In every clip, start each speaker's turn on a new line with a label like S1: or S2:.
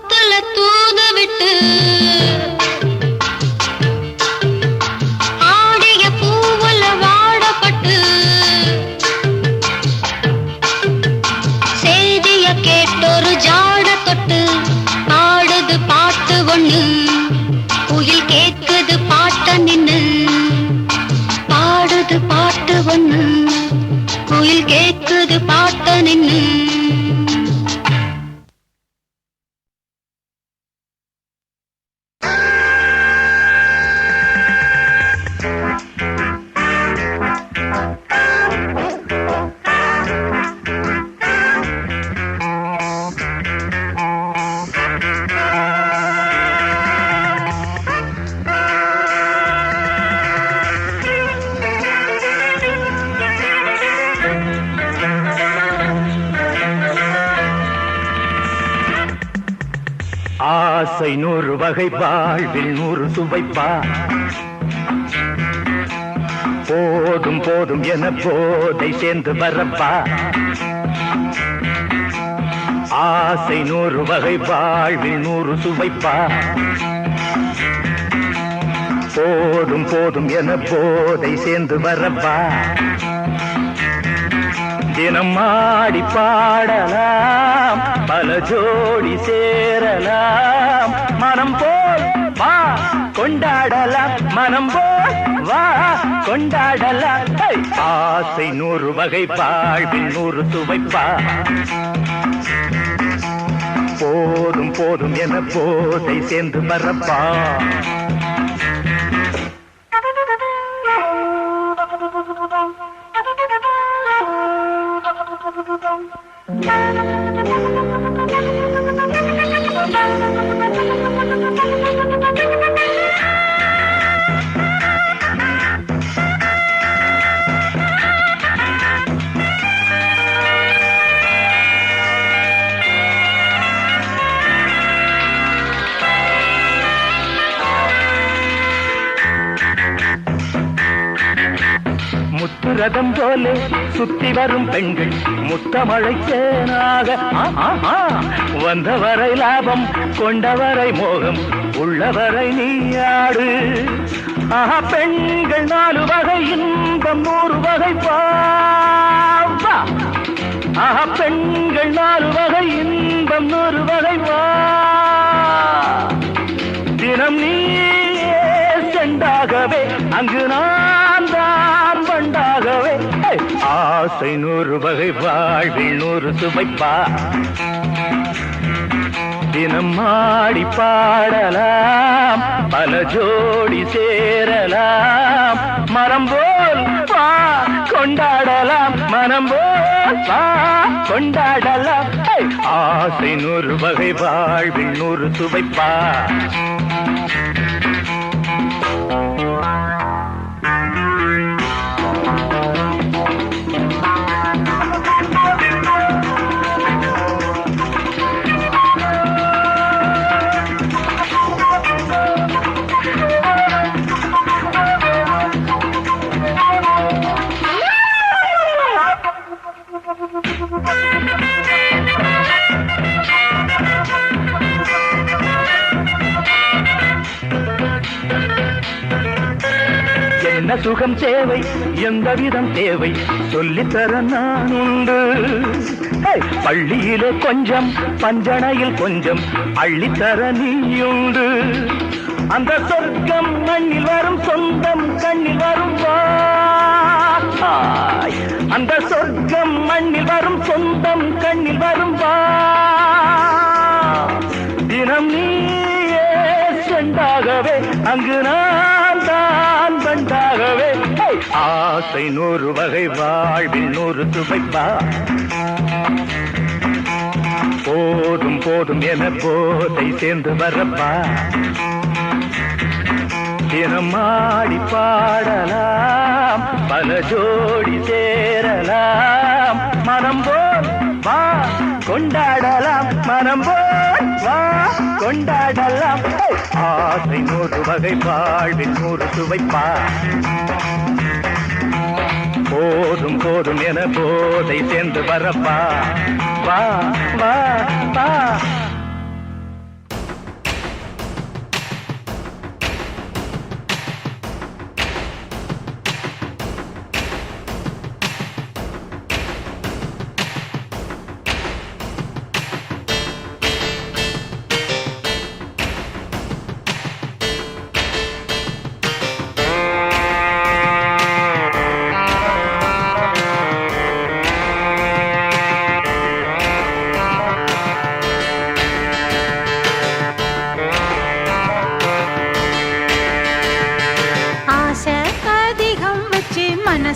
S1: காத்துல தூது விட்டு ஆடிய பூவுல வாடப்பட்டு செய்திய கேட்டொரு ஜாட தொட்டு பாடுது பாட்டு ஒண்ணு குயில் கேட்குது பாட்ட நின்னு பாடுது பாட்டு ஒண்ணு குயில் கேட்குது பாட்ட நின்னு
S2: ஆசை 100 வகை வாழ்வில் 100 சுவைப்பா போதும் போதும் என போதை சேர்ந்து வரப்பா ஆசை 100 வகை வாழ்வில் 100 சுவைப்பா போதும் போதும் என போதை சேர்ந்து வரப்பா தினம் ஆடி பாடலாம் பல ஜோடி சேரலாம் மனம் போல் வா கொண்டாடலாம் மனம் போல் வா கொண்டாடலாம் ஆசை 100 வகை வாழ்வில் 100 சுவைப்பா போதும் போதும் என போதை சேர்ந்து வரப்பா முத்துரதம் போலே சுத்தி வரும் பெண்கள் முத்தமழை தேனாக வந்தவரை லாபம் கொண்டவரை மோகம் உள்ளவரை நீயாடு பெண்கள் 4 வகை இன்பம் 100 வகை பாவா பெண்கள் 4 வகை இன்பம் 100 வகை வா தினம் நீ செண்டாகவே அங்கு நான் தான் வண்டாகவே ஆசை 100 வகை வாழ்வில் 100 சுவைப்பா தினம் ஆடி பாடலாம் பல ஜோடி சேரலாம் மரம் போல் வா கொண்டாடலாம் மனம் போல் வா கொண்டாடலாம் ஆசை 100 வகை வாழ்வில் 100 சுவைப்பா என்ன சுகம் தேவை எந்த விதம் தேவை சொல்லித்தர நான் உண்டு பள்ளியிலே கொஞ்சம் பஞ்சனையில் கொஞ்சம் அள்ளித்தர நீயுண்டு அந்த சொர்க்கம் மண்ணில் வரும் சொந்தம் கண்ணில் வரும் அந்த சொர்க்கம் மண்ணில் வரும் சொந்தம் கண்ணில் வரும் தினம் நீயே செண்டாகவே அங்கு நான் தான் பண்டாகவே ஆசை 100 வகை வாழ்வில் 100 சுவைப்பா போதும் போதும் என போதை சேர்ந்து வரப்பா தினம் ஆடி பாடலாம் பல ஜோடி சேரலாம் மனம் போல் வா கொண்டாடலாம் மனம் போல் வா கொண்டாடலாம் ஆசை 100 வகை வாழ்வில் 100 சுவைப்பா போதும் போதும் என போதை சேர்ந்து வரப்பா வா வா வா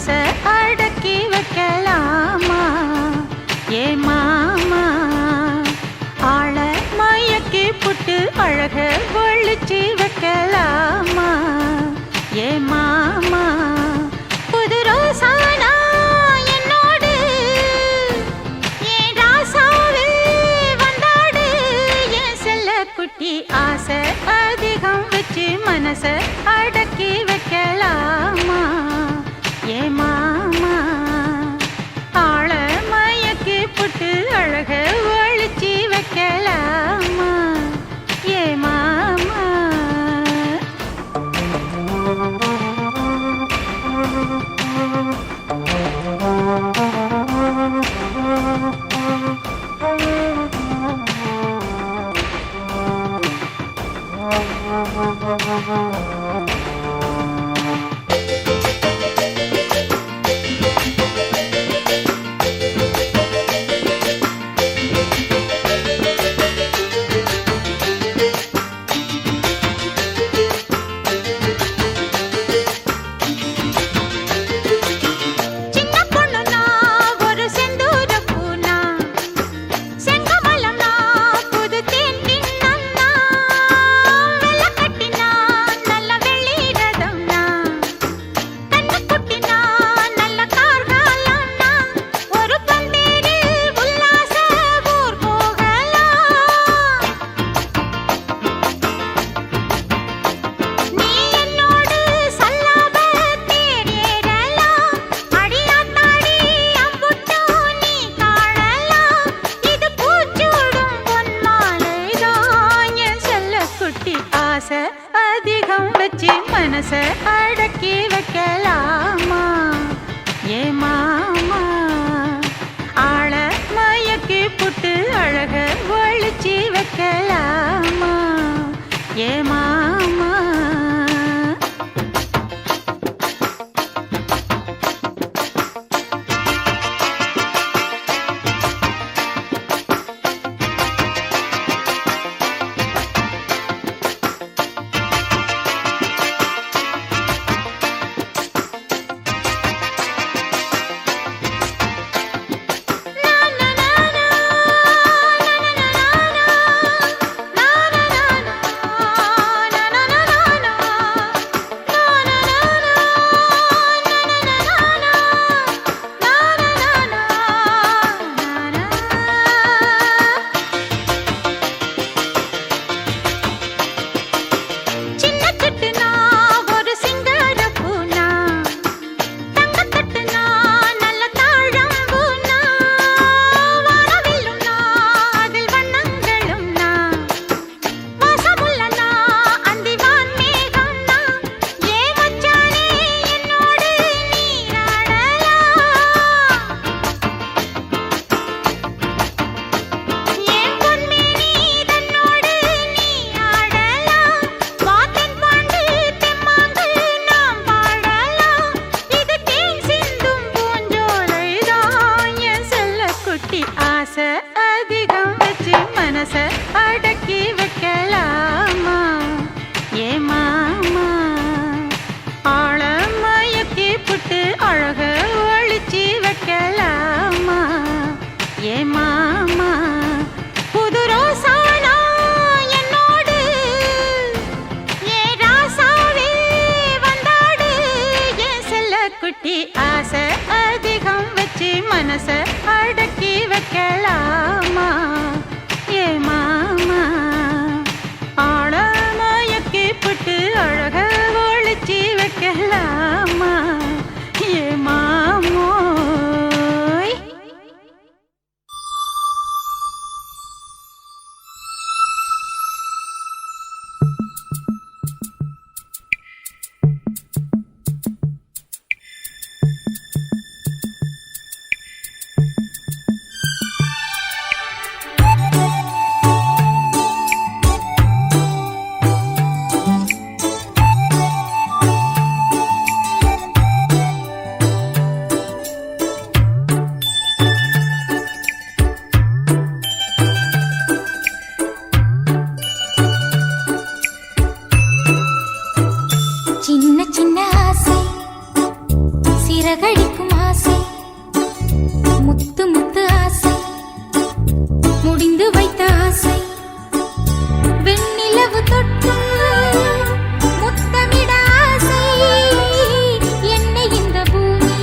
S1: மனச அடக்கி வைக்கலாமா ஏ மாமா ஆள மயக்கி புட்டு அழக ஒழிச்சு வைக்கலாமா ஏ மாமா புது ரோசானா என்னோடு ஏன் ராசாவே வந்தாடு என் செல்ல குட்டி ஆசை அதிகம் வச்சு மனச அடக்கி வைக்கலாமா ஏ மாமா ஆள மயக்கி புட்டு அழக ஒழிச்சு வைக்கலாமா ஏ மாமா அதிகம் வச்சு மனச அடக்கி வைக்கலாமா ஏ மாமா ஆள மயக்கி புட்டு அழக ஒழிச்சு வைக்கலாமா ஏ மாமா அதிகம் வச்சு மனச அடக்கி வைக்கலாமா ஏ மாமா ஆள மயக்கி புட்டு அழக ஒழிச்சு வைக்கலாமா ஏ மாமா புது ரோசானா என்னோடு ஏ ராசாவே வந்தாடு என் செல்ல குட்டி ஆசை அதிகம் வச்சு மனச அடக்கி வைக்கலாமா ஏ மாமா ஆள மயக்கி புட்டு அழக ஒழிச்சு வைக்கலாமா ஏ மாமோய் சிறகடிக்கும் ஆசை முத்து முத்து ஆசை முடிந்து வைத்த ஆசை வெண்ணிலவு தொட்டு முத்தமிட ஆசை என்னை இந்த பூமி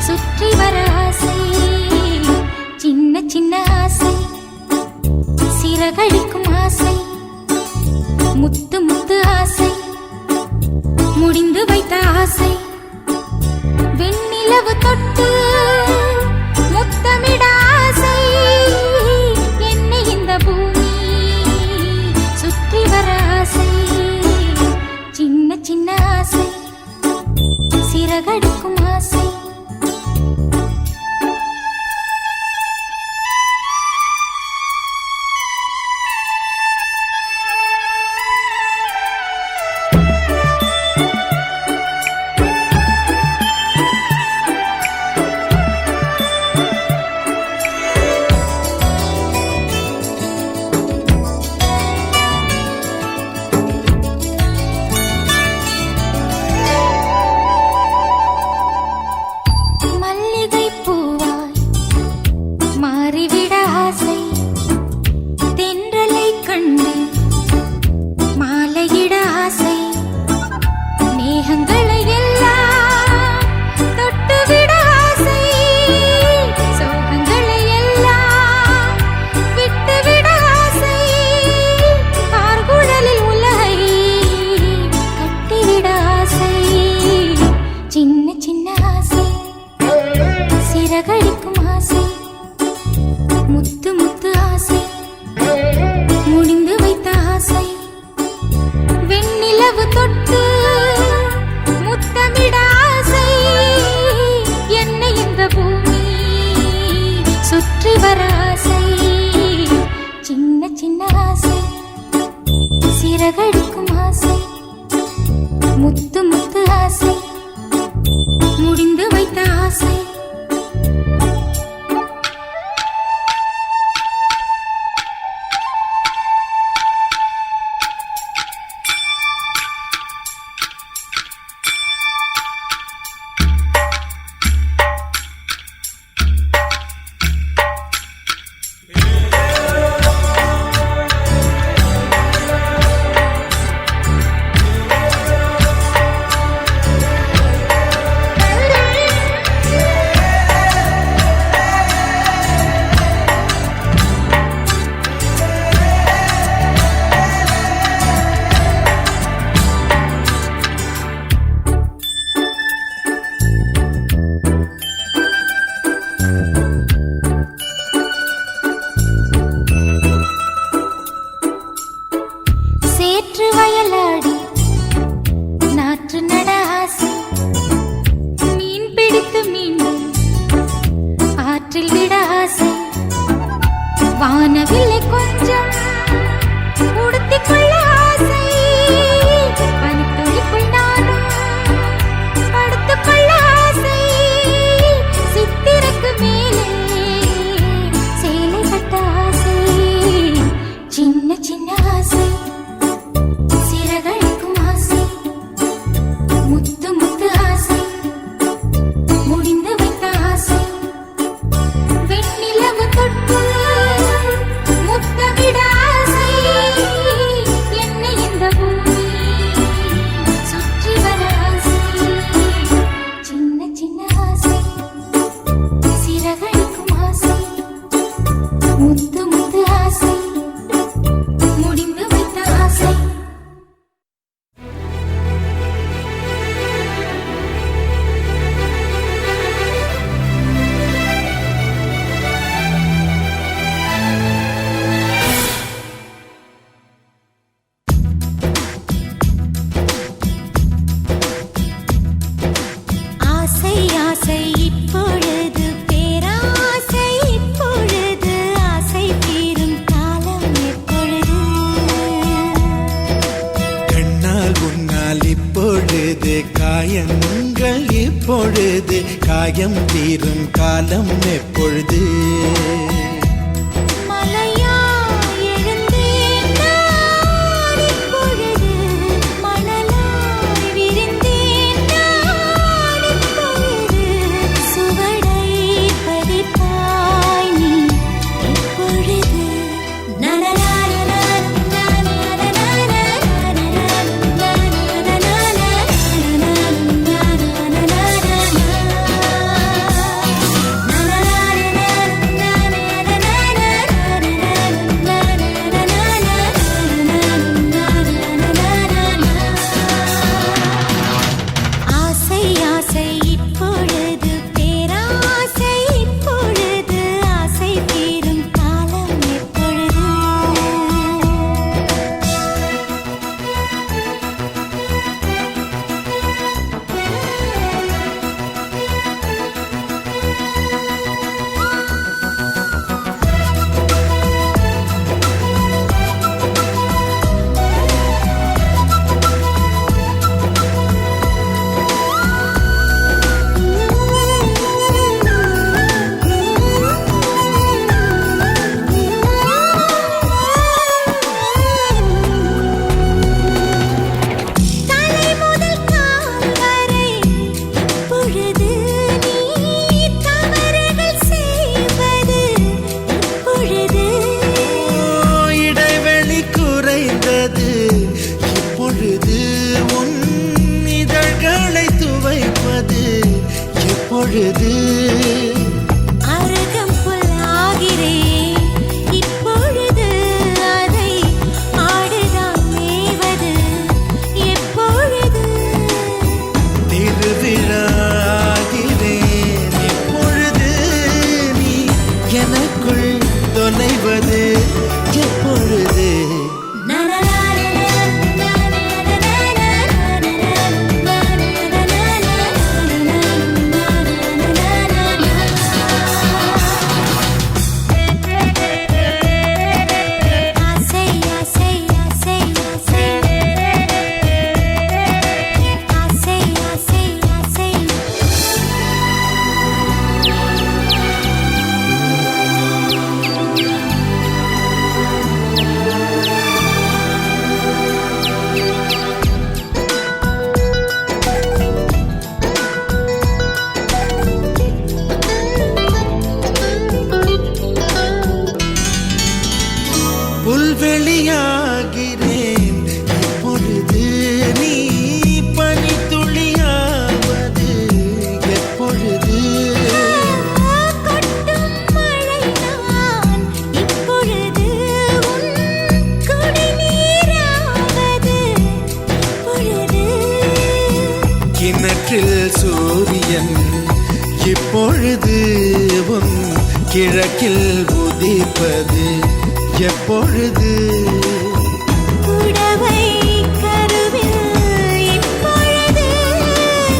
S1: சுற்றி வர ஆசை சின்ன சின்ன ஆசை சிறகடிக்கும் ஆசை முத்து முத்து ஆசை முடிந்து வைத்த ஆசை வெண்ணிலவு தொட்டு முத்தமிட ஆசை என்னை இந்த பூமி சுற்றி வர ஆசை சின்ன சின்ன ஆசை சிறகடிக்கும் ஆசை சிறகடிக்கும் ஆசை முத்து முத்து ஆசை முடிந்து வைத்த ஆசை வெண்ணிலவு தொட்டு முத்தமிட ஆசை என்னை இந்த பூமி சுற்றி வர ஆசை சின்ன சின்ன ஆசை சிறகடிக்கும் ஆசை முத்து முத்து ஆசை முடிந்து வைத்த ஆசை சேற்று வயலாடி நாற்று நட ஆசை மீன் பிடித்து மீண்டும் ஆற்றில் விட ஆசை வானவில்லை கொஞ்சம் உடுத்திக் கொள்ள ஆசை பனித்துளிக்குள் நானும் படுத்துக் கொள்ள ஆசை சித்திரக்கு மேலே சேலை கட்ட ஆசை சின்ன சின்ன ஆசை சிறகடிக்கும் ஆசை முத்து முத்து ஆசை முடிந்து வைத்த ஆசை வெண்ணிலவு தொட்டு முத்தமிட ஆசை என்னை இந்த பூமி சுற்றி வர ஆசை சின்ன சின்ன ஆசை சிறகடிக்கும் ஆசை முத்து முத்து ஆசை முடிந்து வைத்த ஆசை ஆசை ஆசை இப்பொழுது பேராசை இப்பொழுது ஆசை தீரும் காலம் எப்பொழுது
S3: கண்ணால் உன்னால் இப்பொழுது காயங்கள் இப்பொழுது காயம் தீரும் காலம் எப்பொழுது
S1: மலையா எழுந்தேன் நான் இப்பொழுது மணலாய் விரிந்தேன் நான் இப்பொழுது
S3: எப்பொழுது
S1: அருகம்புல் ஆகிறேன் இப்பொழுது அதை ஆடுதான் மேவது எப்பொழுது
S3: திருவிழாகிறேன் இப்பொழுது நீ எனக்குள் தொலைவது எப்பொழுது
S1: ஆசை ஆசை ஆசை ஆசை ஆசை ஆசை ஆசை
S3: புல்வெளியாகிறேன் எப்பொழுது நீ பனித்துளியாவது எப்பொழுது
S1: கொட்டும் மழை நான் இப்பொழுது உன் குடிநீராவது பொழுது
S3: கிணற்றில் சூரியன் இப்பொழுது உன் கிழக்கில் உதிப்பது எப்பொழுது
S1: புடவை கருவில் இப்பொழுது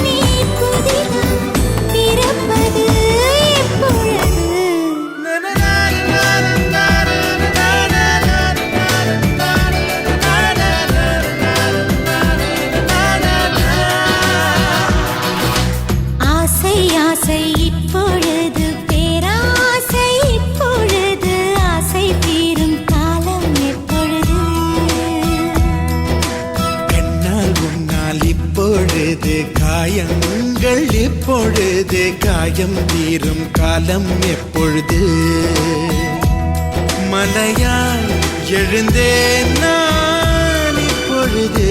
S1: நீ புதிதாய் பிறப்பது எப்பொழுது ஆசை ஆசை இப்பொழுது பேராசை இப்பொழுது ஆசை தீரும் காலம் எப்பொழுது
S3: கண்ணால் உன்னால் இப்பொழுது காயங்கள் இப்பொழுது காயம் தீரும் காலம் எப்பொழுது மலையாய் எழுந்தேன் நான் இப்பொழுது